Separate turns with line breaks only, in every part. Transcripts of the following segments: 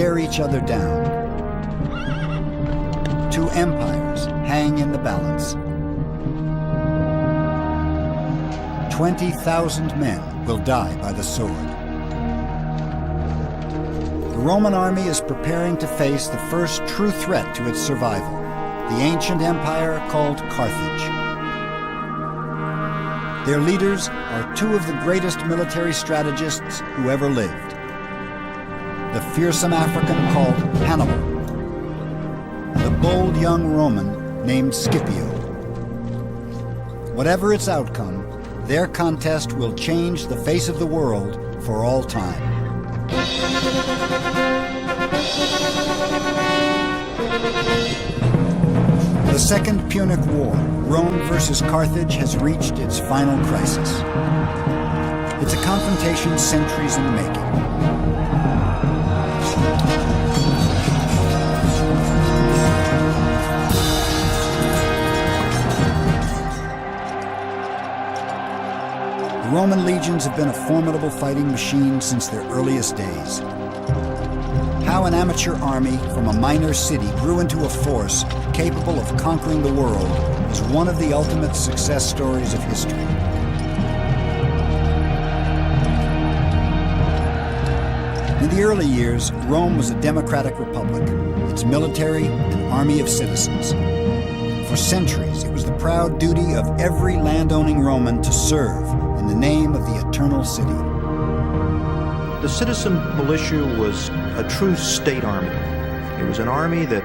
stare each other down. Two empires hang in the balance. 20,000 men will die by the sword. The Roman army is preparing to face the first true threat to its survival, the ancient empire called Carthage. Their leaders are two of the greatest military strategists who ever lived. The fearsome African called Hannibal, and the bold young Roman named Scipio. Whatever its outcome, their contest will change the face of the world for all time. The Second Punic War, Rome versus Carthage, has reached its final crisis. It's a confrontation centuries in the making. The Roman legions have been a formidable fighting machine since their earliest days. How an amateur army from a minor city grew into a force capable of conquering the world is one of the ultimate success stories of history. In the early years, Rome was a democratic republic, its military an army of citizens. For centuries, it was the proud duty of every landowning Roman to serve in the name of the eternal city.
The citizen militia was a true state army. It was an army that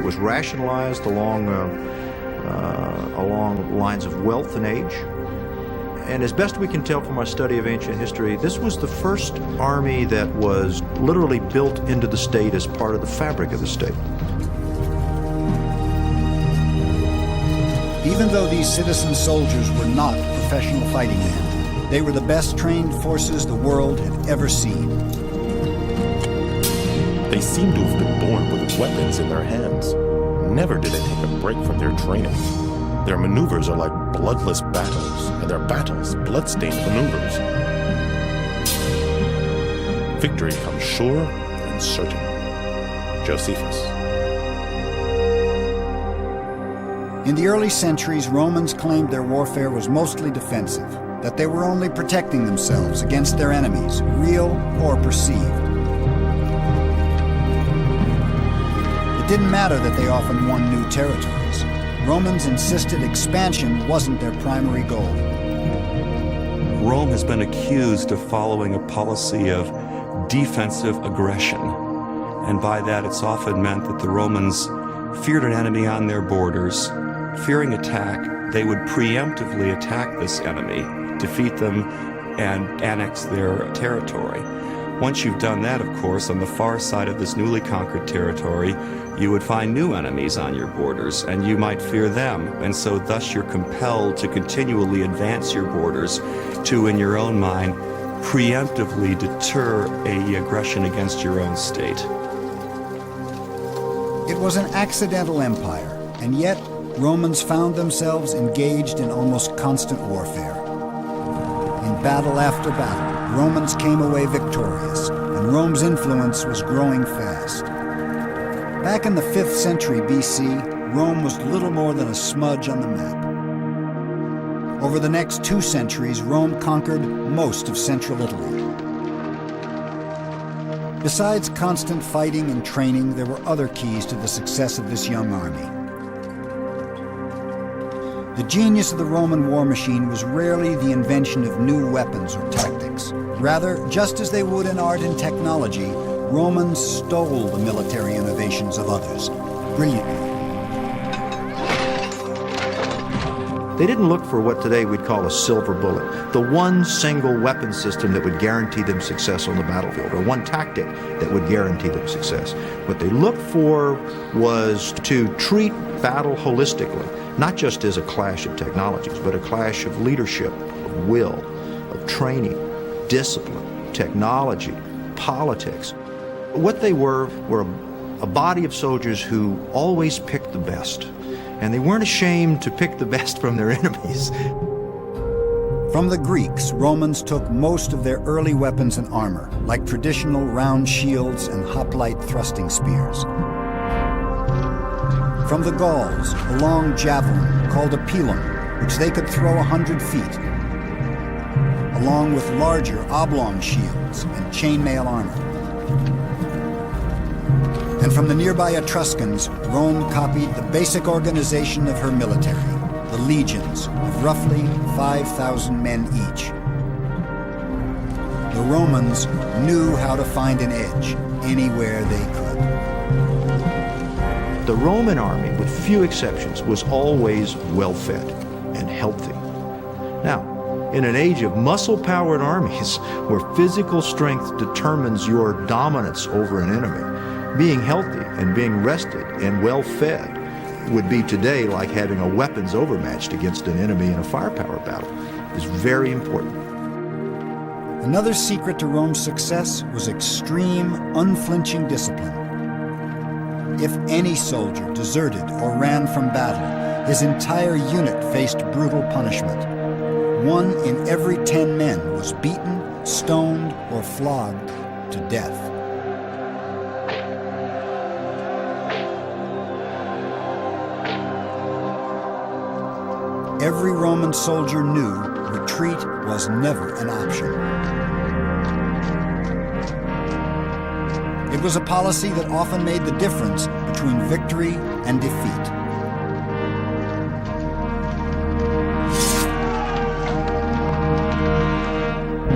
was rationalized along lines of wealth and age. And as best we can tell from our study of ancient history, this was the first army that was literally built into the state as part of the fabric of the state.
Even though these citizen soldiers were not professional fighting men, they were the best trained forces the world had ever seen.
They seem to have been born with weapons in their hands. Never did they take a break from their training. Their maneuvers are like bloodless battles, and their battles blood-stained maneuvers. Victory comes sure and certain. Josephus.
In the early centuries, Romans claimed their warfare was mostly defensive, that they were only protecting themselves against their enemies, real or perceived. It didn't matter that they often won new territories. Romans insisted expansion wasn't their primary goal.
Rome has been accused of following a policy of defensive aggression. And by that, it's often meant that the Romans feared an enemy on their borders. Fearing attack, they would preemptively attack this enemy, defeat them, and annex their territory. Once you've done that, of course, on the far side of this newly conquered territory, you would find new enemies on your borders, and you might fear them. And so thus you're compelled to continually advance your borders to, in your own mind, preemptively deter an aggression against your own state.
It was an accidental empire, and yet Romans found themselves engaged in almost constant warfare. In battle after battle, Romans came away victorious, and Rome's influence was growing fast. Back in the 5th century BC, Rome was little more than a smudge on the map. Over the next 2 centuries, Rome conquered most of central Italy. Besides constant fighting and training, there were other keys to the success of this young army. The genius of the Roman war machine was rarely the invention of new weapons or tactics. Rather, just as they would in art and technology, Romans stole the military innovations of others, brilliantly.
They didn't look for what today we'd call a silver bullet, the one single weapon system that would guarantee them success on the battlefield, or one tactic that would guarantee them success. What they looked for was to treat battle holistically, not just as a clash of technologies, but a clash of leadership, of will, of training, discipline, technology, politics. What they were a body of soldiers who always picked the best, and they weren't ashamed to pick the best from their enemies.
From the Greeks, Romans took most of their early weapons and armor, like traditional round shields and hoplite thrusting spears. From the Gauls, a long javelin called a pilum, which they could throw 100 feet, along with larger oblong shields and chainmail armor. And from the nearby Etruscans, Rome copied the basic organization of her military, the legions of roughly 5,000 men each. The Romans knew how to find an edge anywhere they could.
The Roman army, with few exceptions, was always well-fed and healthy. Now, in an age of muscle-powered armies where physical strength determines your dominance over an enemy, being healthy and being rested and well-fed would be today like having a weapons overmatched against an enemy in a firepower battle. Is very important.
Another secret to Rome's success was extreme, unflinching discipline. If any soldier deserted or ran from battle, his entire unit faced brutal punishment. 1 in every 10 men was beaten, stoned, or flogged to death. Every Roman soldier knew retreat was never an option. It was a policy that often made the difference between victory and defeat.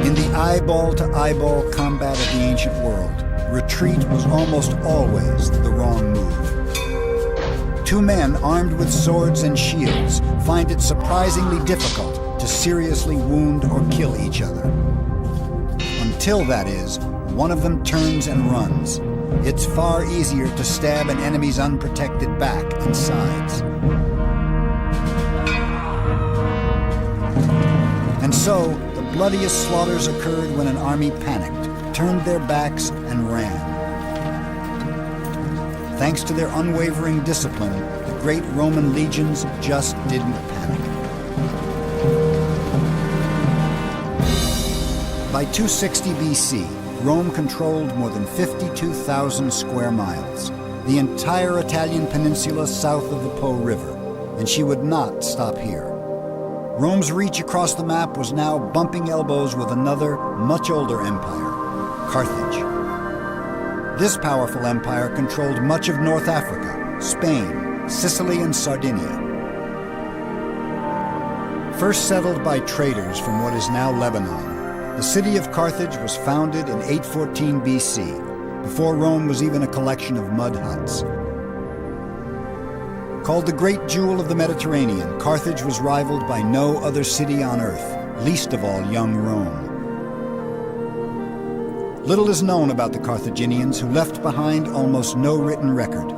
In the eyeball-to-eyeball combat of the ancient world, retreat was almost always the wrong move. 2 men armed with swords and shields find it surprisingly difficult to seriously wound or kill each other. Until, that is, one of them turns and runs. It's far easier to stab an enemy's unprotected back and sides. And so, the bloodiest slaughters occurred when an army panicked, turned their backs, and ran. Thanks to their unwavering discipline, the great Roman legions just didn't panic. By 260 BC, Rome controlled more than 52,000 square miles, the entire Italian peninsula south of the Po River, and she would not stop here. Rome's reach across the map was now bumping elbows with another, much older empire, Carthage. This powerful empire controlled much of North Africa, Spain, Sicily, and Sardinia. First settled by traders from what is now Lebanon, the city of Carthage was founded in 814 BC, before Rome was even a collection of mud huts. Called the Great Jewel of the Mediterranean, Carthage was rivaled by no other city on earth, least of all young Rome. Little is known about the Carthaginians, who left behind almost no written record.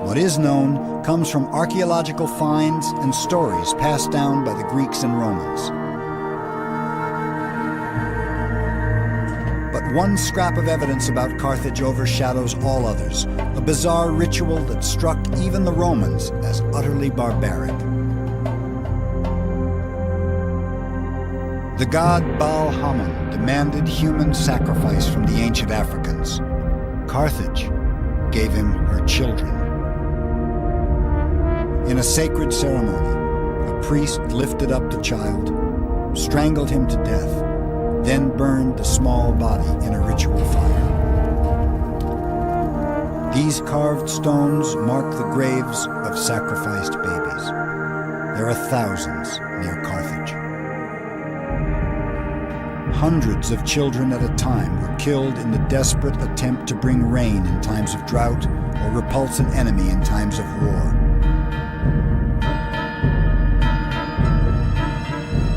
What is known comes from archaeological finds and stories passed down by the Greeks and Romans. But one scrap of evidence about Carthage overshadows all others, a bizarre ritual that struck even the Romans as utterly barbaric. The god Baal Hammon demanded human sacrifice from the ancient Africans. Carthage gave him her children. In a sacred ceremony, a priest lifted up the child, strangled him to death, then burned the small body in a ritual fire. These carved stones mark the graves of sacrificed babies. There are thousands near Carthage. Hundreds of children at a time were killed in the desperate attempt to bring rain in times of drought or repulse an enemy in times of war.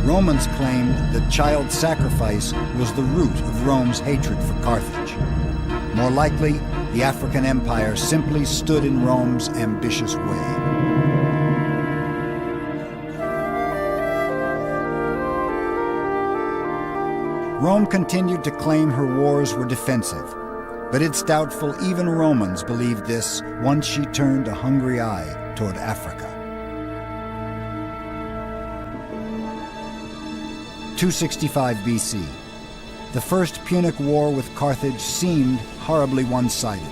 Romans claimed that child sacrifice was the root of Rome's hatred for Carthage. More likely, the African Empire simply stood in Rome's ambitious way. Rome continued to claim her wars were defensive, but it's doubtful even Romans believed this once she turned a hungry eye toward Africa. 265 BC. The First Punic War with Carthage seemed horribly one-sided.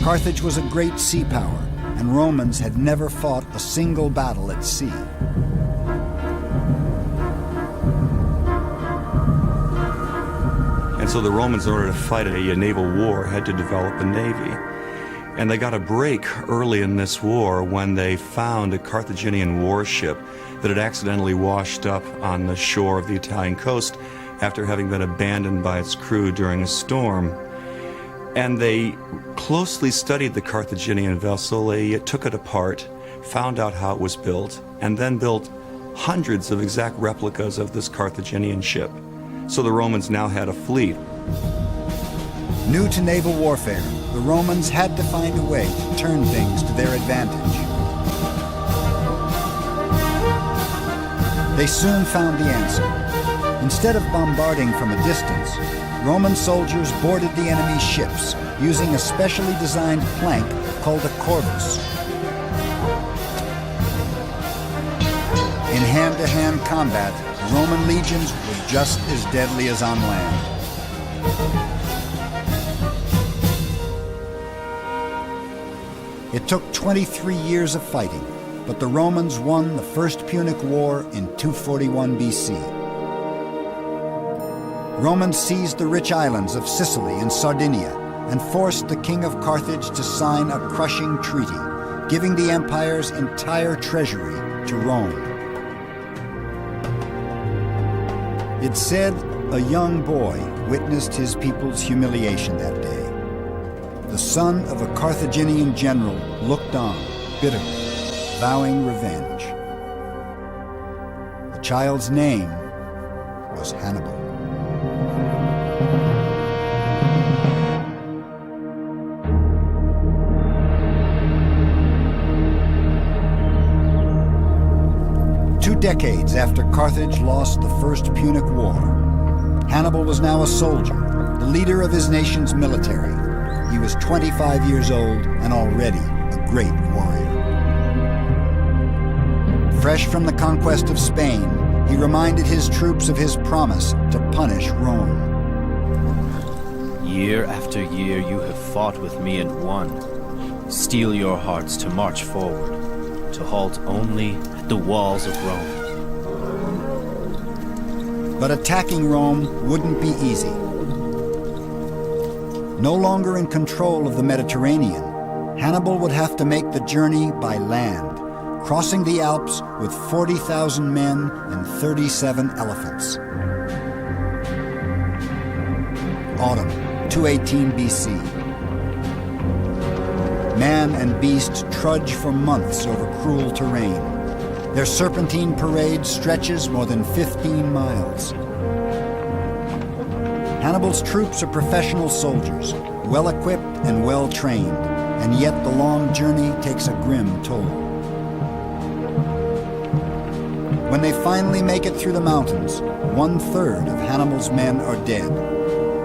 Carthage was a great sea power, and Romans had never fought a single battle at sea.
And so the Romans, in order to fight a naval war, had to develop a navy. And they got a break early in this war when they found a Carthaginian warship that had accidentally washed up on the shore of the Italian coast after having been abandoned by its crew during a storm. And they closely studied the Carthaginian vessel. They took it apart, found out how it was built, and then built hundreds of exact replicas of this Carthaginian ship. So the Romans now had a fleet.
New to naval warfare, the Romans had to find a way to turn things to their advantage. They soon found the answer. Instead of bombarding from a distance, Roman soldiers boarded the enemy's ships using a specially designed plank called a corvus. In hand-to-hand combat, Roman legions were just as deadly as on land. It took 23 years of fighting, but the Romans won the First Punic War in 241 BC. Romans seized the rich islands of Sicily and Sardinia and forced the king of Carthage to sign a crushing treaty, giving the empire's entire treasury to Rome. It's said a young boy witnessed his people's humiliation that day. The son of a Carthaginian general looked on, bitterly, vowing revenge. The child's name was Hannibal. Two decades after Carthage lost the First Punic War, Hannibal was now a soldier, the leader of his nation's military. He was 25 years old and already a great warrior. Fresh from the conquest of Spain, he reminded his troops of his promise to punish Rome.
Year after year you have fought with me and won. Steel your hearts to march forward, to halt only at the walls of Rome.
But attacking Rome wouldn't be easy. No longer in control of the Mediterranean, Hannibal would have to make the journey by land, crossing the Alps with 40,000 men and 37 elephants. Autumn, 218 BC. Man and beast trudge for months over cruel terrain. Their serpentine parade stretches more than 15 miles. Hannibal's troops are professional soldiers, well-equipped and well-trained, and yet the long journey takes a grim toll. When they finally make it through the mountains, 1/3 of Hannibal's men are dead.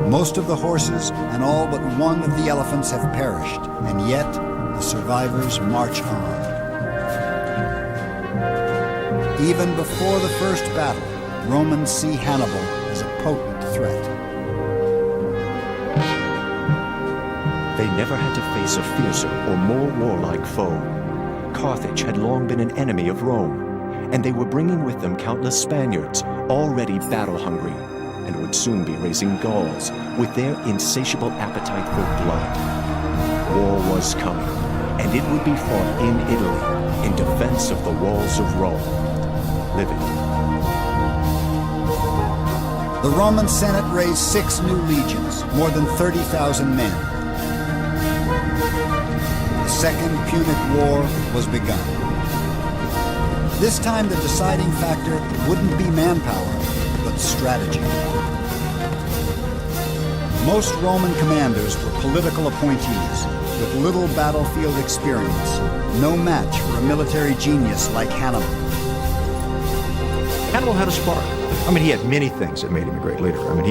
Most of the horses and all but one of the elephants have perished, and yet the survivors march on. Even before the first battle, Romans see Hannibal as a potent threat.
They never had to face a fiercer or more warlike foe. Carthage had long been an enemy of Rome, and they were bringing with them countless Spaniards, already battle-hungry, and would soon be raising Gauls with their insatiable appetite for blood. War was coming, and it would be fought in Italy in defense of the walls of Rome. Living.
The Roman Senate raised 6 new legions, more than 30,000 men. The Second Punic War was begun. This time the deciding factor wouldn't be manpower, but strategy. Most Roman commanders were political appointees with little battlefield experience, no match for a military genius like Hannibal.
Hannibal had a spark. I mean, he had many things that made him a great leader. I mean,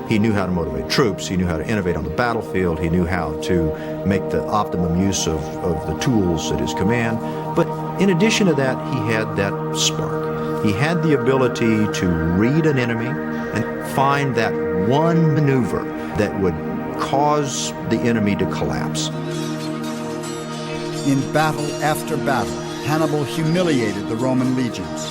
he knew how to motivate troops. He knew how to innovate on the battlefield. He knew how to make the optimum use of the tools at his command. But In addition to that, he had that spark. He had the ability to read an enemy and find that one maneuver that would cause the enemy to collapse.
In battle after battle, Hannibal humiliated the Roman legions.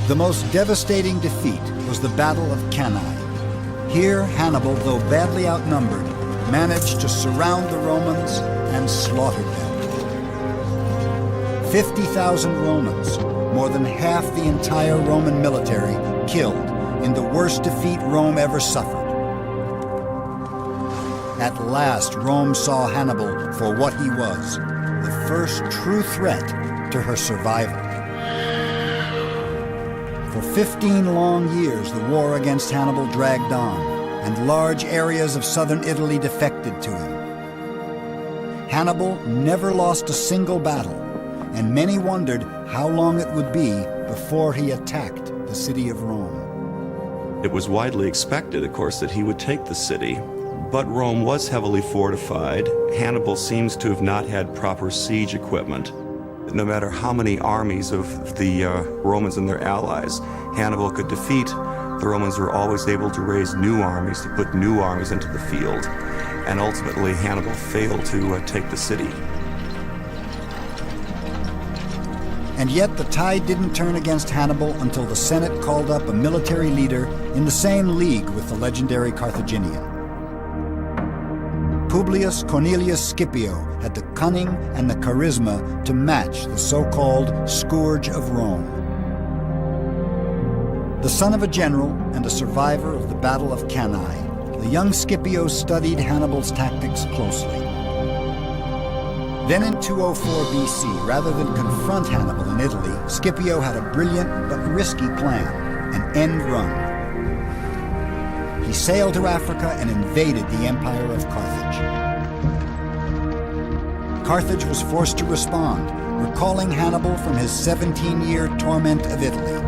The most devastating defeat was the Battle of Cannae. Here, Hannibal, though badly outnumbered, managed to surround the Romans and slaughtered them. 50,000 Romans, more than half the entire Roman military, killed in the worst defeat Rome ever suffered. At last, Rome saw Hannibal for what he was, the first true threat to her survival. For 15 long years, the war against Hannibal dragged on, and large areas of southern Italy defected to him. Hannibal never lost a single battle, and many wondered how long it would be before he attacked the city of Rome.
It was widely expected, of course, that he would take the city, but Rome was heavily fortified. Hannibal seems to have not had proper siege equipment. No matter how many armies of the Romans and their allies Hannibal could defeat, the Romans were always able to raise new armies, to put new armies into the field, and ultimately Hannibal failed to take the city.
And yet the tide didn't turn against Hannibal until the Senate called up a military leader in the same league with the legendary Carthaginian. Publius Cornelius Scipio had the cunning and the charisma to match the so-called Scourge of Rome. The son of a general and a survivor of the Battle of Cannae, the young Scipio studied Hannibal's tactics closely. Then in 204 BC, rather than confront Hannibal in Italy, Scipio had a brilliant but risky plan, an end run. He sailed to Africa and invaded the empire of Carthage. Carthage was forced to respond, recalling Hannibal from his 17-year torment of Italy.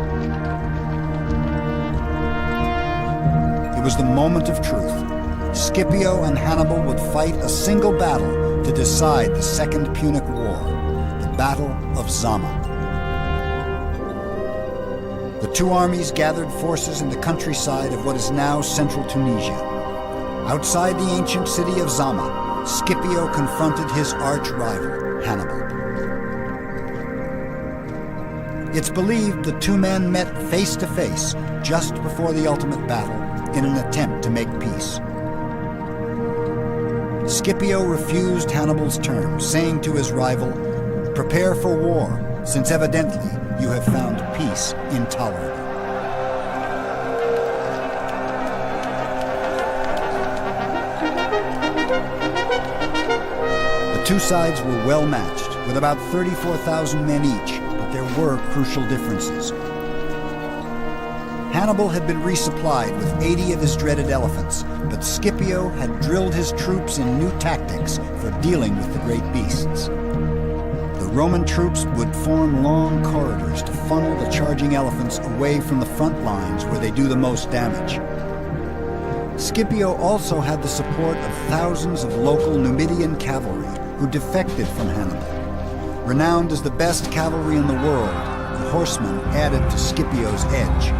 It was the moment of truth. Scipio and Hannibal would fight a single battle to decide the Second Punic War, the Battle of Zama. The two armies gathered forces in the countryside of what is now central Tunisia. Outside the ancient city of Zama, Scipio confronted his arch-rival, Hannibal. It's believed the two men met face to face just before the ultimate battle in an attempt to make peace. Scipio refused Hannibal's terms, saying to his rival, "Prepare for war, since evidently you have found peace intolerable." The two sides were well matched, with about 34,000 men each, but there were crucial differences. Hannibal had been resupplied with 80 of his dreaded elephants, but Scipio had drilled his troops in new tactics for dealing with the great beasts. The Roman troops would form long corridors to funnel the charging elephants away from the front lines where they do the most damage. Scipio also had the support of thousands of local Numidian cavalry who defected from Hannibal. Renowned as the best cavalry in the world, the horsemen added to Scipio's edge.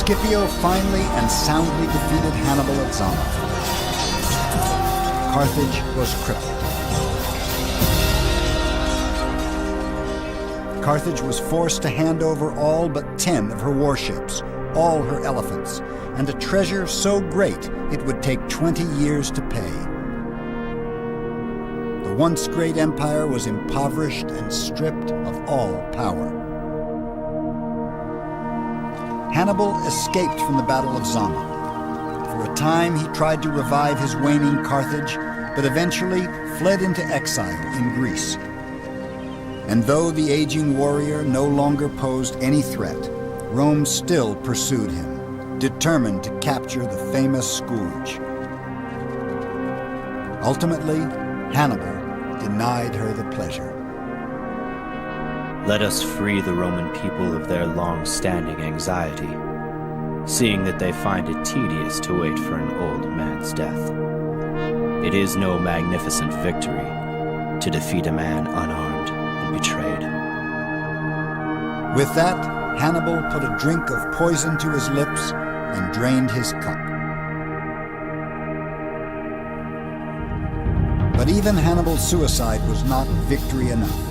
Scipio finally and soundly defeated Hannibal at Zama. Carthage was crippled. Carthage was forced to hand over all but 10 of her warships, all her elephants, and a treasure so great it would take 20 years to pay. The once great empire was impoverished and stripped of all power. Hannibal escaped from the Battle of Zama. For a time, he tried to revive his waning Carthage, but eventually fled into exile in Greece. And though the aging warrior no longer posed any threat, Rome still pursued him, determined to capture the famous scourge. Ultimately, Hannibal denied her the pleasure.
Let us free the Roman people of their long-standing anxiety, seeing that they find it tedious to wait for an old man's death. It is no magnificent victory to defeat a man unarmed and betrayed.
With that, Hannibal put a drink of poison to his lips and drained his cup. But even Hannibal's suicide was not victory enough.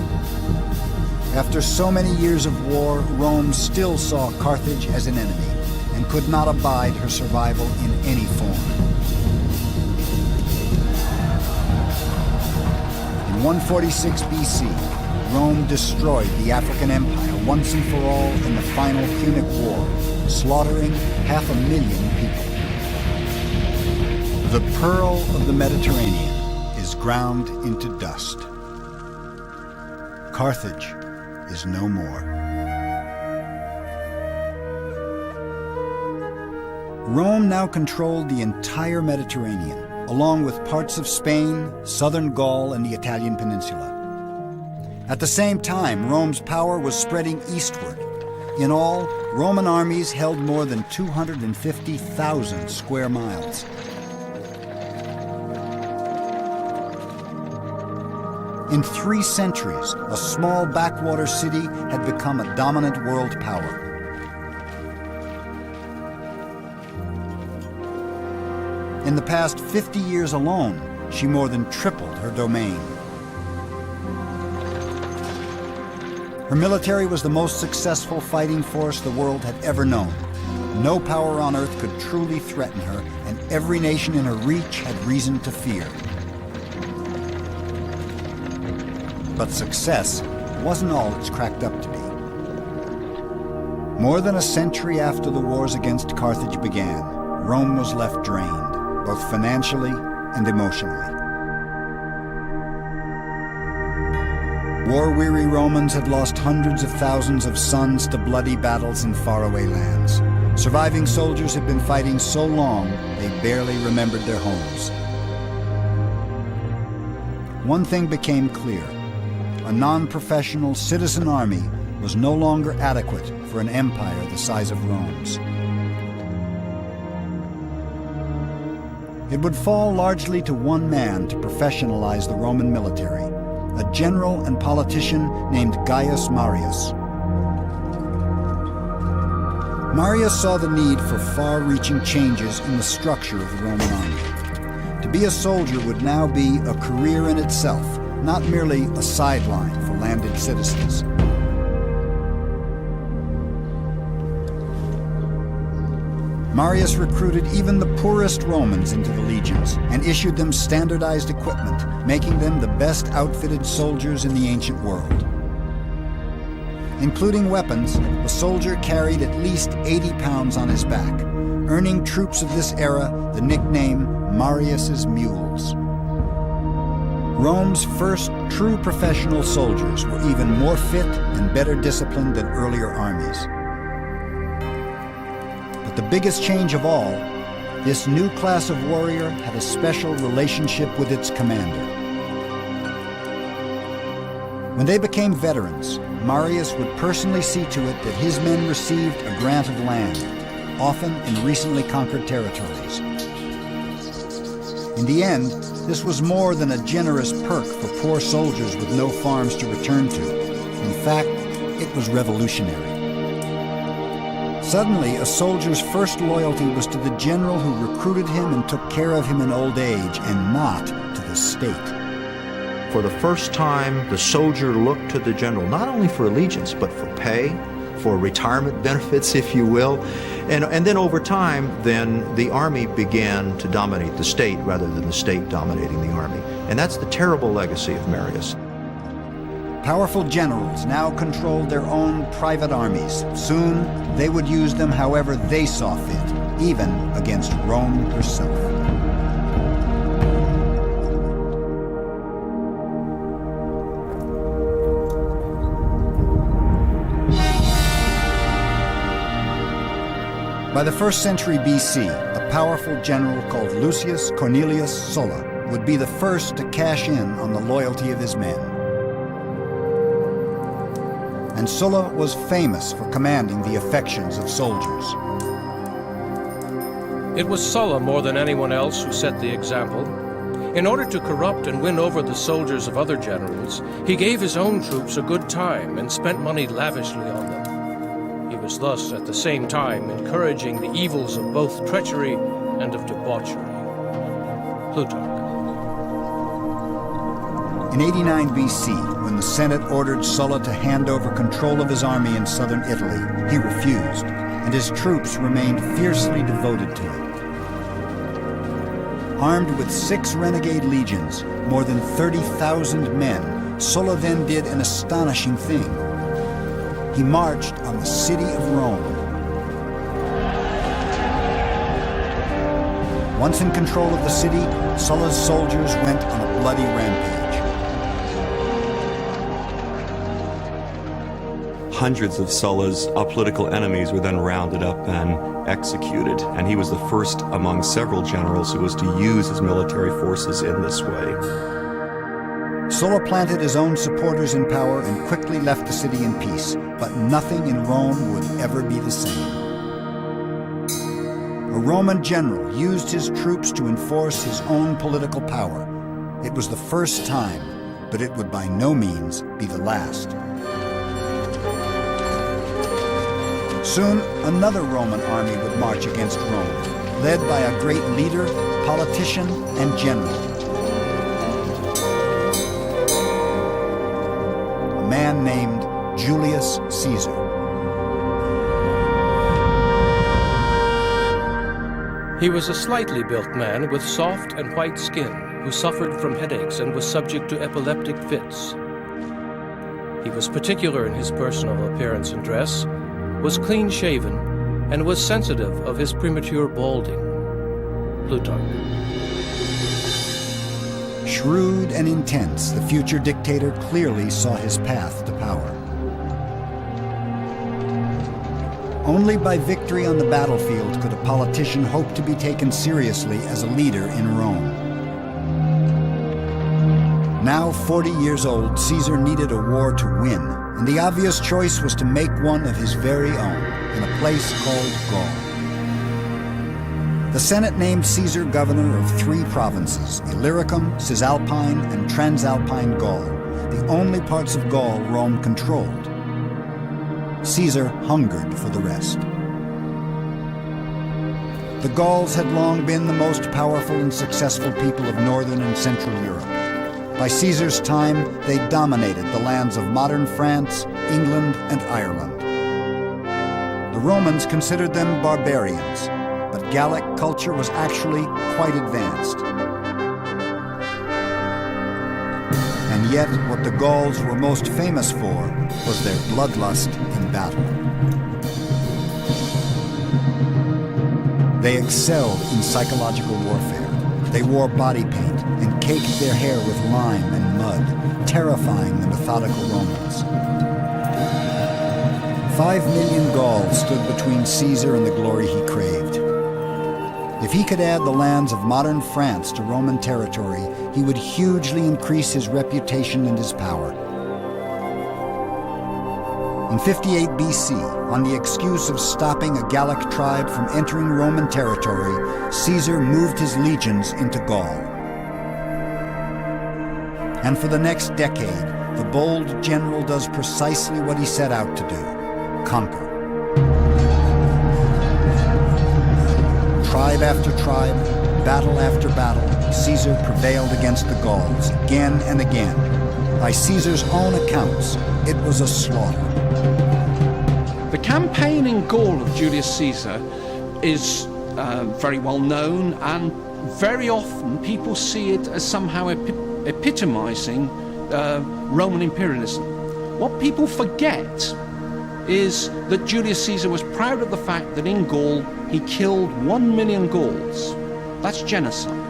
After so many years of war, Rome still saw Carthage as an enemy and could not abide her survival in any form. In 146 BC, Rome destroyed the African Empire once and for all in the final Punic War, slaughtering 500,000 people. The pearl of the Mediterranean is ground into dust. Carthage is no more. Rome now controlled the entire Mediterranean, along with parts of Spain, southern Gaul, and the Italian peninsula. At the same time, Rome's power was spreading eastward. In all, Roman armies held more than 250,000 square miles. In 3 centuries, a small backwater city had become a dominant world power. In the past 50 years alone, she more than tripled her domain. Her military was the most successful fighting force the world had ever known. No power on earth could truly threaten her, and every nation in her reach had reason to fear. But success wasn't all it's cracked up to be. More than a century after the wars against Carthage began, Rome was left drained, both financially and emotionally. War-weary Romans had lost hundreds of thousands of sons to bloody battles in faraway lands. Surviving soldiers had been fighting so long, they barely remembered their homes. One thing became clear. A non-professional citizen army was no longer adequate for an empire the size of Rome's. It would fall largely to one man to professionalize the Roman military, a general and politician named Gaius Marius. Marius saw the need for far-reaching changes in the structure of the Roman army. To be a soldier would now be a career in itself, not merely a sideline for landed citizens. Marius recruited even the poorest Romans into the legions and issued them standardized equipment, making them the best outfitted soldiers in the ancient world. Including weapons, a soldier carried at least 80 pounds on his back, earning troops of this era the nickname Marius's Mules. Rome's first true professional soldiers were even more fit and better disciplined than earlier armies. But the biggest change of all, this new class of warrior had a special relationship with its commander. When they became veterans, Marius would personally see to it that his men received a grant of land, often in recently conquered territories. In the end, this was more than a generous perk for poor soldiers with no farms to return to. In fact, it was revolutionary. Suddenly, a soldier's first loyalty was to the general who recruited him and took care of him in old age, and not to the state.
For the first time, the soldier looked to the general not only for allegiance, but for pay, for retirement benefits, if you will. And then over time, then the army began to dominate the state rather than the state dominating the army. And that's the terrible legacy of Marius.
Powerful generals now controlled their own private armies. Soon, they would use them however they saw fit, even against Rome herself. By the 1st century BC, a powerful general called Lucius Cornelius Sulla would be the first to cash in on the loyalty of his men. And Sulla was famous for commanding the affections of soldiers.
It was Sulla more than anyone else who set the example. In order to corrupt and win over the soldiers of other generals, he gave his own troops a good time and spent money lavishly on them. He was thus at the same time encouraging the evils of both treachery and of debauchery. Plutarch.
In 89 BC, when the Senate ordered Sulla to hand over control of his army in southern Italy, he refused, and his troops remained fiercely devoted to him. Armed with 6 renegade legions, more than 30,000 men, Sulla then did an astonishing thing. He marched on the city of Rome. Once in control of the city, Sulla's soldiers went on a bloody rampage.
Hundreds of Sulla's political enemies were then rounded up and executed, and he was the first among several generals who was to use his military forces in this way.
Sulla planted his own supporters in power and quickly left the city in peace, but nothing in Rome would ever be the same. A Roman general used his troops to enforce his own political power. It was the first time, but it would by no means be the last. Soon, another Roman army would march against Rome, led by a great leader, politician, and general. A man named Julius Caesar.
He was a slightly built man with soft and white skin who suffered from headaches and was subject to epileptic fits. He was particular in his personal appearance and dress, was clean-shaven, and was sensitive of his premature balding. Plutarch.
Shrewd and intense, the future dictator clearly saw his path to power. Only by victory on the battlefield could a politician hope to be taken seriously as a leader in Rome. Now 40 years old, Caesar needed a war to win, and the obvious choice was to make one of his very own, in a place called Gaul. The Senate named Caesar governor of 3 provinces, Illyricum, Cisalpine, and Transalpine Gaul, the only parts of Gaul Rome controlled. Caesar hungered for the rest. The Gauls had long been the most powerful and successful people of northern and central Europe. By Caesar's time, they dominated the lands of modern France, England, and Ireland. The Romans considered them barbarians, but Gallic culture was actually quite advanced. And yet, what the Gauls were most famous for was their bloodlust in battle. They excelled in psychological warfare. They wore body paint and caked their hair with lime and mud, terrifying the methodical Romans. 5 million Gauls stood between Caesar and the glory he craved. If he could add the lands of modern France to Roman territory, he would hugely increase his reputation and his power. In 58 BC, on the excuse of stopping a Gallic tribe from entering Roman territory, Caesar moved his legions into Gaul. And for the next decade, the bold general does precisely what he set out to do: conquer. Tribe after tribe, battle after battle, Caesar prevailed against the Gauls again and again. By Caesar's own accounts, it was a slaughter.
The campaign in Gaul of Julius Caesar is very well known, and very often people see it as somehow epitomizing Roman imperialism. What people forget is that Julius Caesar was proud of the fact that in Gaul he killed 1 million Gauls. That's genocide.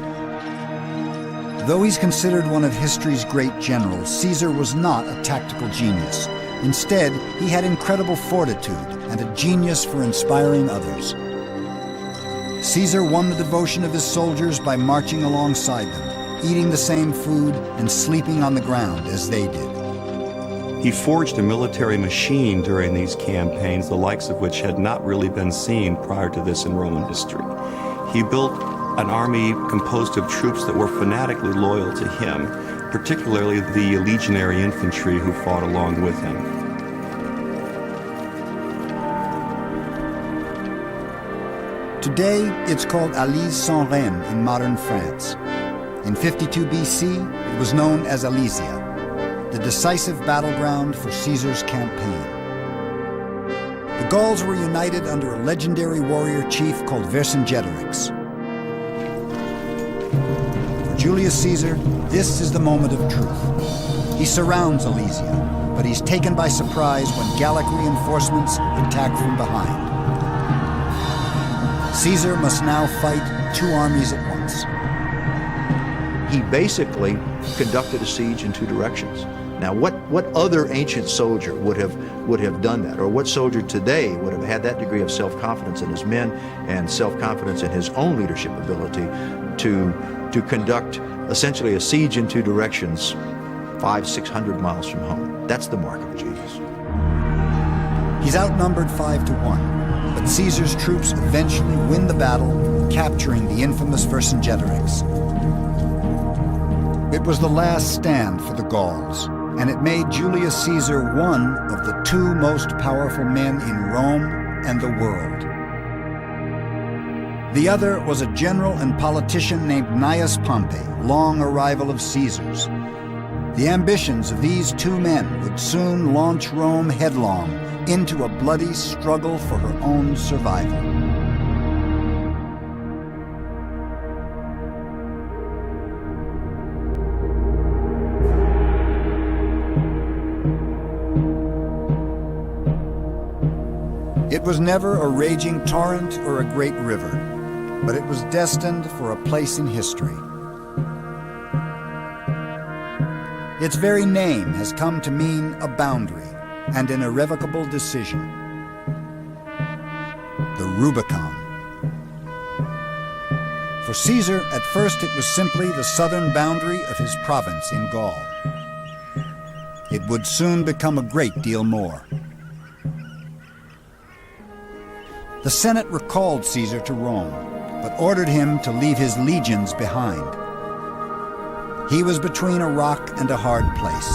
Though he's considered one of history's great generals, Caesar was not a tactical genius. Instead, he had incredible fortitude and a genius for inspiring others. Caesar won the devotion of his soldiers by marching alongside them, eating the same food and sleeping on the ground as they did.
He forged a military machine during these campaigns, the likes of which had not really been seen prior to this in Roman history. He built an army composed of troops that were fanatically loyal to him, particularly the legionary infantry who fought along with him.
Today, it's called Alise-Saint-Remy in modern France. In 52 BC, it was known as Alesia, the decisive battleground for Caesar's campaign. The Gauls were united under a legendary warrior chief called Vercingetorix. For Julius Caesar, this is the moment of truth. He surrounds Alesia, but he's taken by surprise when Gallic reinforcements attack from behind. Caesar must now fight two armies at once.
He basically conducted a siege in two directions. Now, what other ancient soldier would have done that, or what soldier today would have had that degree of self-confidence in his men and self-confidence in his own leadership ability to conduct essentially a siege in two directions 500-600 miles from home? That's the mark of a genius.
He's outnumbered 5-1, but Caesar's troops eventually win the battle, capturing the infamous Vercingetorix. It was the last stand for the Gauls, and it made Julius Caesar one of the two most powerful men in Rome and the world. The other was a general and politician named Gnaeus Pompey, long a rival of Caesar's. The ambitions of these two men would soon launch Rome headlong into a bloody struggle for her own survival. It was never a raging torrent or a great river, but it was destined for a place in history. Its very name has come to mean a boundary and an irrevocable decision. The Rubicon. For Caesar, at first it was simply the southern boundary of his province in Gaul. It would soon become a great deal more. The Senate recalled Caesar to Rome, but ordered him to leave his legions behind. He was between a rock and a hard place.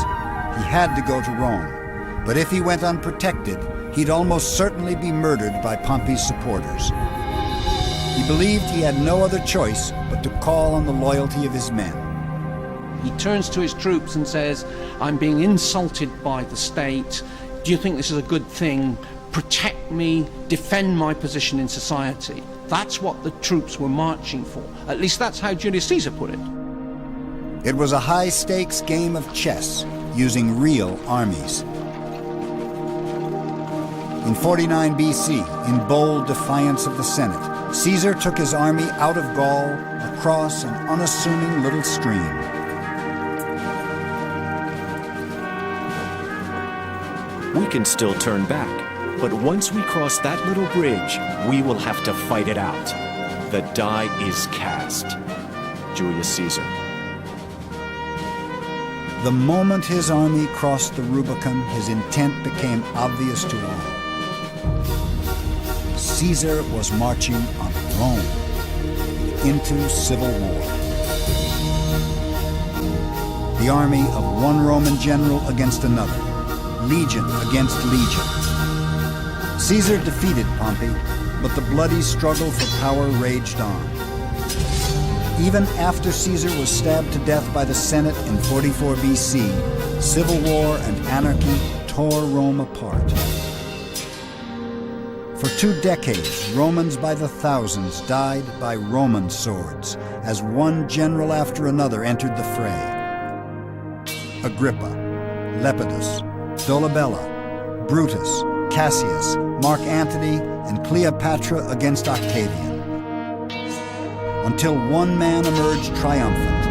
He had to go to Rome, but if he went unprotected, he'd almost certainly be murdered by Pompey's supporters. He believed he had no other choice but to call on the loyalty of his men.
He turns to his troops and says, "I'm being insulted by the state. Do you think this is a good thing? Protect me, defend my position in society." That's what the troops were marching for. At least that's how Julius Caesar put it.
It was a high-stakes game of chess using real armies. In 49 BC, in bold defiance of the Senate, Caesar took his army out of Gaul across an unassuming little stream.
We can still turn back, but once we cross that little bridge, we will have to fight it out. The die is cast. Julius Caesar.
The moment his army crossed the Rubicon, his intent became obvious to all. Caesar was marching on Rome into civil war. The army of one Roman general against another, legion against legion. Caesar defeated Pompey, but the bloody struggle for power raged on. Even after Caesar was stabbed to death by the Senate in 44 BC, civil war and anarchy tore Rome apart. For 2 decades, Romans by the thousands died by Roman swords as one general after another entered the fray. Agrippa, Lepidus, Dolabella, Brutus, Cassius, Mark Antony, and Cleopatra against Octavian. Until one man emerged triumphant.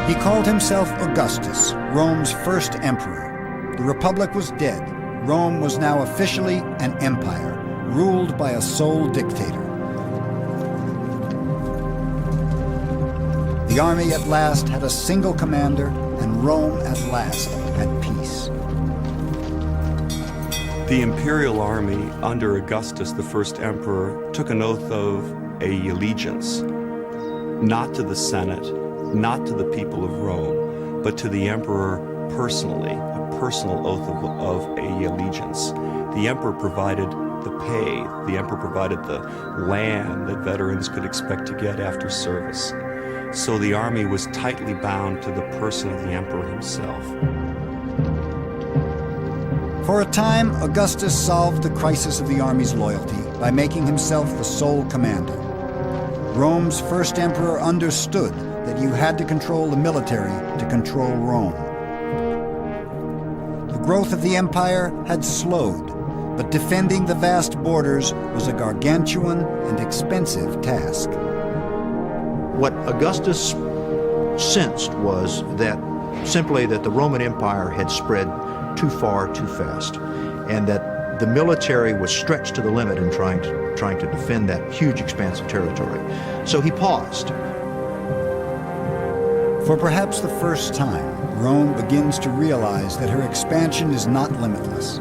He called himself Augustus, Rome's first emperor. The Republic was dead. Rome was now officially an empire, ruled by a sole dictator. The army at last had a single commander, and Rome at last had peace.
The imperial army under Augustus, the first emperor, took an oath of allegiance, not to the Senate, not to the people of Rome, but to the emperor personally, a personal oath of allegiance. The emperor provided the pay, the emperor provided the land that veterans could expect to get after service. So the army was tightly bound to the person of the emperor himself.
For a time, Augustus solved the crisis of the army's loyalty by making himself the sole commander. Rome's first emperor understood that you had to control the military to control Rome. The growth of the empire had slowed, but defending the vast borders was a gargantuan and expensive task.
What Augustus sensed was that simply that the Roman Empire had spread too far, too fast, and that the military was stretched to the limit in trying to defend that huge expanse of territory. So he paused.
For perhaps the first time, Rome begins to realize that her expansion is not limitless.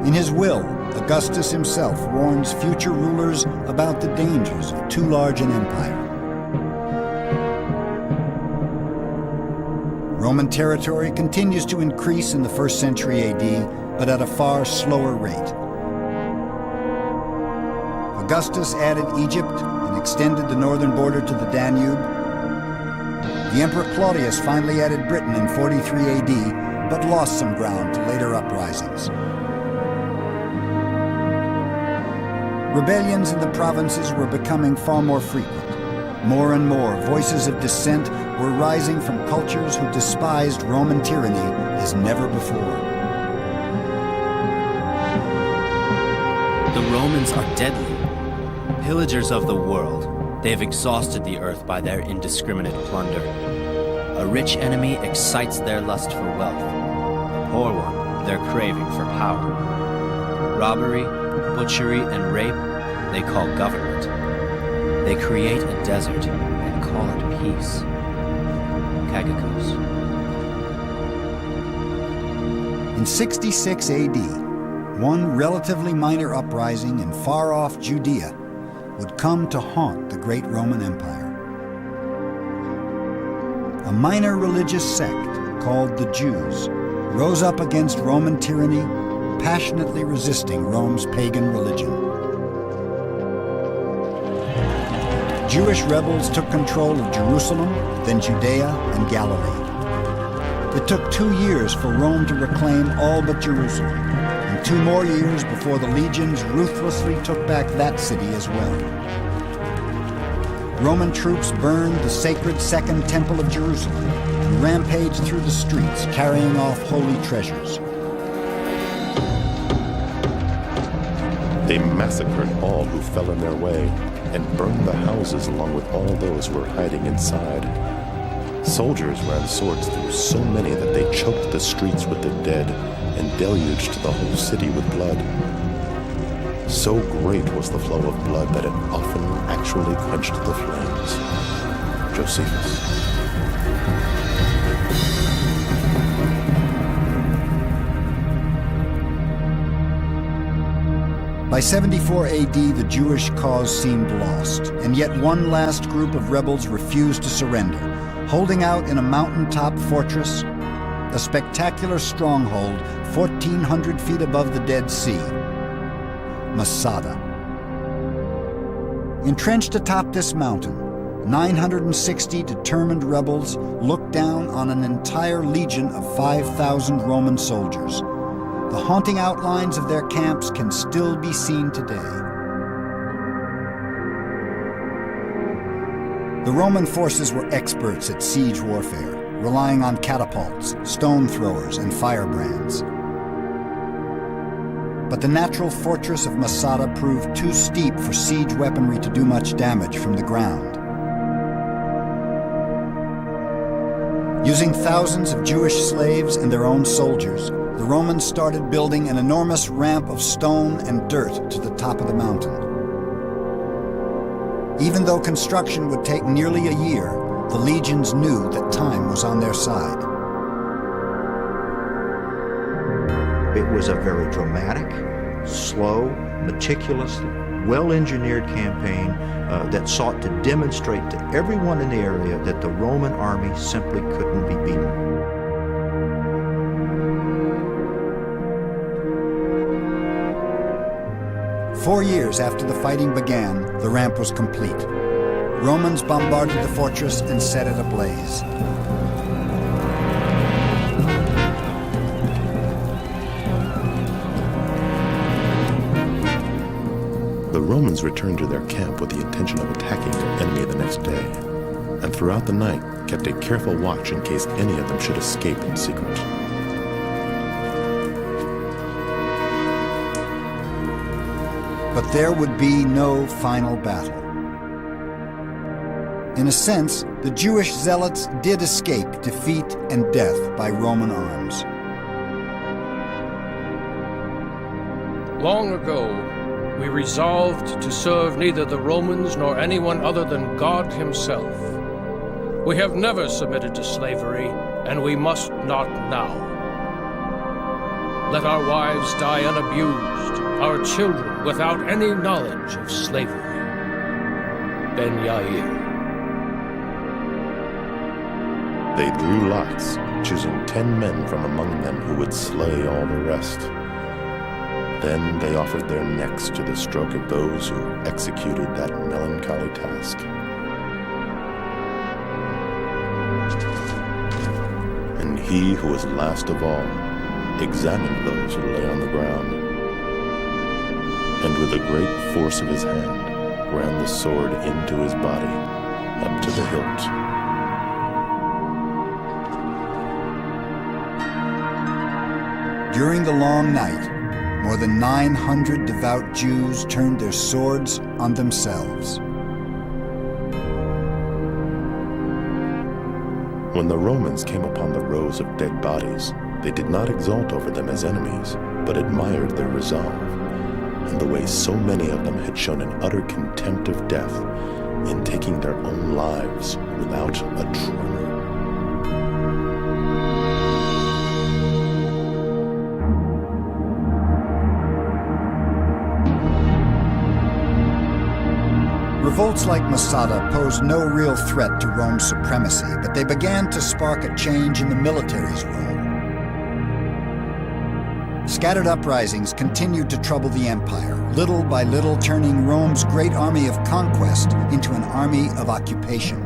In his will, Augustus himself warns future rulers about the dangers of too large an empire. Roman territory continues to increase in the 1st century AD, but at a far slower rate. Augustus added Egypt and extended the northern border to the Danube. The Emperor Claudius finally added Britain in 43 AD, but lost some ground to later uprisings. Rebellions in the provinces were becoming far more frequent. More and more voices of dissent were rising from cultures who despised Roman tyranny as never before.
The Romans are deadly. Pillagers of the world, they've exhausted the earth by their indiscriminate plunder. A rich enemy excites their lust for wealth. A poor one, their craving for power. Robbery, butchery, and rape, they call government. They create a desert and call it peace. Cagacus.
In 66 AD, one relatively minor uprising in far-off Judea would come to haunt the great Roman Empire. A minor religious sect called the Jews rose up against Roman tyranny, passionately resisting Rome's pagan religion. Jewish rebels took control of Jerusalem, then Judea and Galilee. It took 2 years for Rome to reclaim all but Jerusalem, and 2 more years before the legions ruthlessly took back that city as well. Roman troops burned the sacred Second Temple of Jerusalem and rampaged through the streets, carrying off holy treasures.
They massacred all who fell in their way and burned the houses along with all those who were hiding inside. Soldiers ran swords through so many that they choked the streets with the dead and deluged the whole city with blood. So great was the flow of blood that it often actually quenched the flames. Josephus.
By 74 AD, the Jewish cause seemed lost, and yet one last group of rebels refused to surrender, holding out in a mountaintop fortress, a spectacular stronghold 1,400 feet above the Dead Sea, Masada. Entrenched atop this mountain, 960 determined rebels looked down on an entire legion of 5,000 Roman soldiers. The haunting outlines of their camps can still be seen today. The Roman forces were experts at siege warfare, relying on catapults, stone throwers, and firebrands. But the natural fortress of Masada proved too steep for siege weaponry to do much damage from the ground. Using thousands of Jewish slaves and their own soldiers, the Romans started building an enormous ramp of stone and dirt to the top of the mountain. Even though construction would take nearly a year, the legions knew that time was on their side.
It was a very dramatic, slow, meticulous, well-engineered campaign that sought to demonstrate to everyone in the area that the Roman army simply couldn't be beaten.
4 years after the fighting began, the ramp was complete. Romans bombarded the fortress and set it ablaze.
The Romans returned to their camp with the intention of attacking their enemy the next day, and throughout the night kept a careful watch in case any of them should escape in secret.
But there would be no final battle. In a sense, the Jewish zealots did escape defeat and death by Roman arms.
Long ago, we resolved to serve neither the Romans nor anyone other than God himself. We have never submitted to slavery, and we must not now. Let our wives die unabused, our children without any knowledge of slavery. Ben Yair.
They drew lots, choosing 10 men from among them who would slay all the rest. Then they offered their necks to the stroke of those who executed that melancholy task. And he who was last of all examined those who lay on the ground, and with a great force of his hand ran the sword into his body, up to the hilt.
During the long night, more than 900 devout Jews turned their swords on themselves.
When the Romans came upon the rows of dead bodies, they did not exult over them as enemies, but admired their resolve, and the way so many of them had shown an utter contempt of death in taking their own lives without a tremor.
Revolts like Masada posed no real threat to Rome's supremacy, but they began to spark a change in the military's role. Scattered uprisings continued to trouble the empire, little by little turning Rome's great army of conquest into an army of occupation.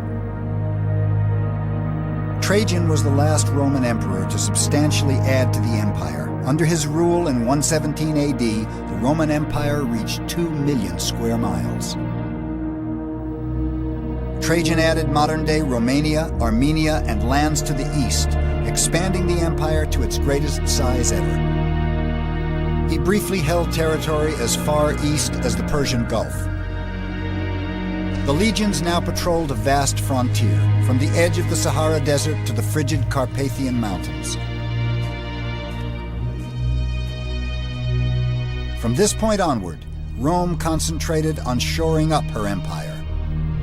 Trajan was the last Roman emperor to substantially add to the empire. Under his rule in 117 AD, the Roman Empire reached 2 million square miles. Trajan added modern-day Romania, Armenia, and lands to the east, expanding the empire to its greatest size ever. He briefly held territory as far east as the Persian Gulf. The legions now patrolled a vast frontier, from the edge of the Sahara Desert to the frigid Carpathian Mountains. From this point onward, Rome concentrated on shoring up her empire.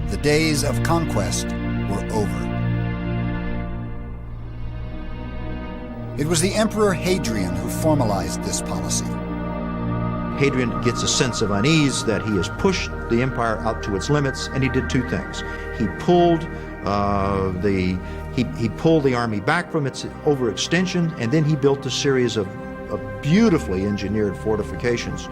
The days of conquest were over. It was the Emperor Hadrian who formalized this policy.
Hadrian gets a sense of unease that he has pushed the empire out to its limits, and he did two things. He pulled the army back from its overextension, and then he built a series of beautifully engineered fortifications.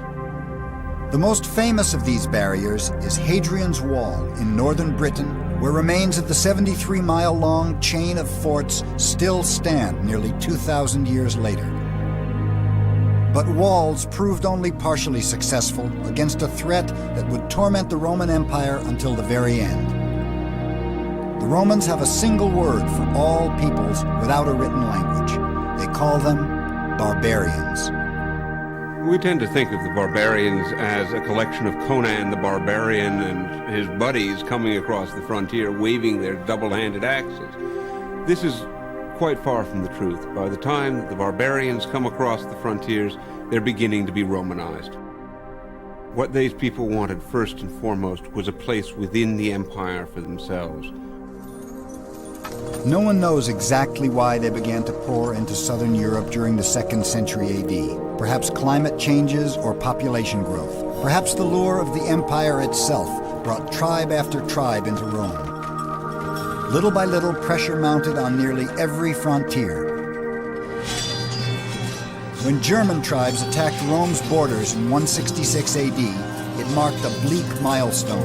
The most famous of these barriers is Hadrian's Wall in northern Britain, where remains of the 73-mile-long chain of forts still stand nearly 2,000 years later. But walls proved only partially successful against a threat that would torment the Roman Empire until the very end. The Romans have a single word for all peoples without a written language. They call them barbarians.
We tend to think of the barbarians as a collection of Conan the Barbarian and his buddies coming across the frontier waving their double-handed axes. This is quite far from the truth. By the time the barbarians come across the frontiers, they're beginning to be Romanized. What these people wanted first and foremost was a place within the empire for themselves.
No one knows exactly why they began to pour into southern Europe during the 2nd century AD. Perhaps climate changes or population growth. Perhaps the lure of the empire itself brought tribe after tribe into Rome. Little by little, pressure mounted on nearly every frontier. When German tribes attacked Rome's borders in 166 AD, it marked a bleak milestone.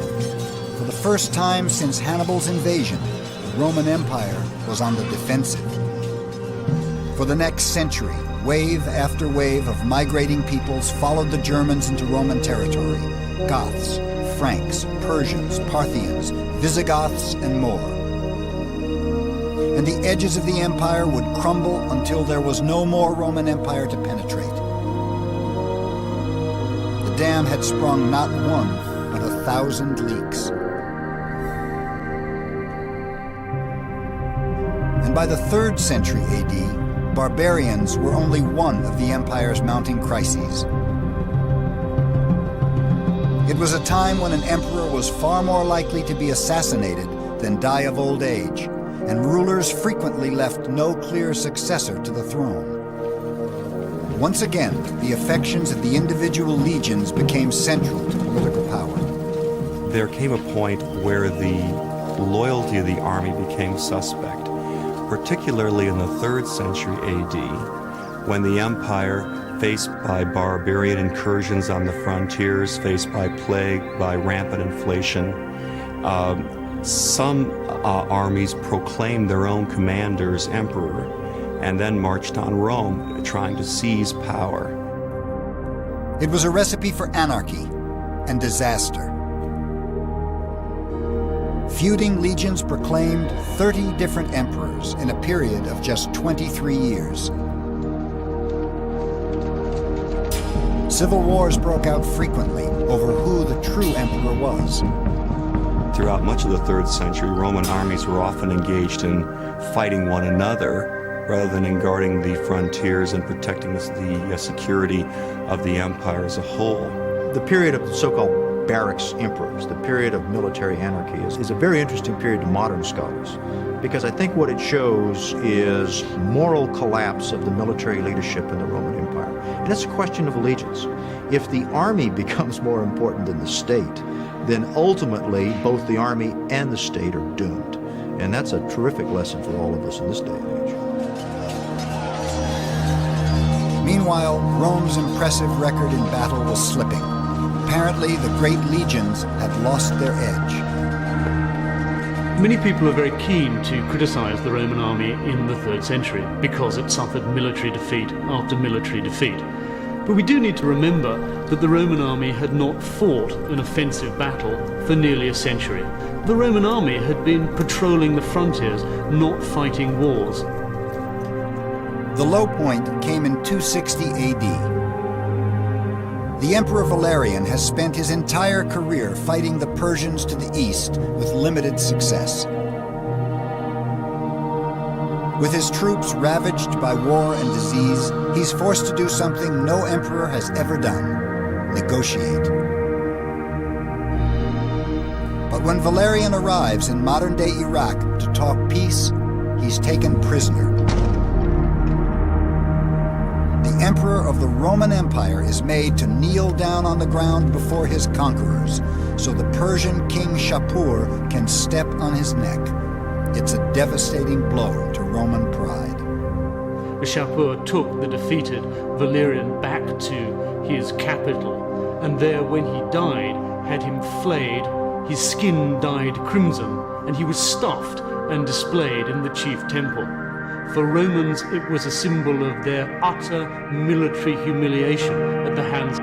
For the first time since Hannibal's invasion, the Roman Empire was on the defensive. For the next century, wave after wave of migrating peoples followed the Germans into Roman territory. Goths, Franks, Persians, Parthians, Visigoths, and more. And the edges of the empire would crumble until there was no more Roman Empire to penetrate. The dam had sprung not one, but 1,000 leaks. And by the 3rd century AD, barbarians were only one of the empire's mounting crises. It was a time when an emperor was far more likely to be assassinated than die of old age, and rulers frequently left no clear successor to the throne. Once again, the affections of the individual legions became central to political power.
There came a point where the loyalty of the army became suspect, particularly in the 3rd century AD, when the empire, faced by barbarian incursions on the frontiers, faced by plague, by rampant inflation, some armies proclaimed their own commanders emperor and then marched on Rome, trying to seize power.
It was a recipe for anarchy and disaster. Feuding legions proclaimed 30 different emperors in a period of just 23 years. Civil wars broke out frequently over who the true emperor was.
Throughout much of the 3rd century, Roman armies were often engaged in fighting one another rather than in guarding the frontiers and protecting the security of the empire as a whole.
The period of the so-called barracks emperors, the period of military anarchy, is a very interesting period to modern scholars, because I think what it shows is moral collapse of the military leadership in the Roman Empire. And it's a question of allegiance. If the army becomes more important than the state, then ultimately both the army and the state are doomed. And that's a terrific lesson for all of us in this day and age.
Meanwhile, Rome's impressive record in battle was slipping. Apparently, the great legions had lost their edge.
Many people are very keen to criticize the Roman army in the 3rd century because it suffered military defeat after military defeat. But we do need to remember that the Roman army had not fought an offensive battle for nearly a century. The Roman army had been patrolling the frontiers, not fighting wars.
The low point came in 260 AD. The Emperor Valerian has spent his entire career fighting the Persians to the east with limited success. With his troops ravaged by war and disease, he's forced to do something no emperor has ever done: negotiate. But when Valerian arrives in modern-day Iraq to talk peace, he's taken prisoner. The emperor of the Roman Empire is made to kneel down on the ground before his conquerors, so the Persian king Shapur can step on his neck. It's a devastating blow to Roman pride.
Shapur took the defeated Valerian back to his capital, and there, when he died, had him flayed, his skin dyed crimson, and he was stuffed and displayed in the chief temple. For Romans, it was a symbol of their utter military humiliation at the hands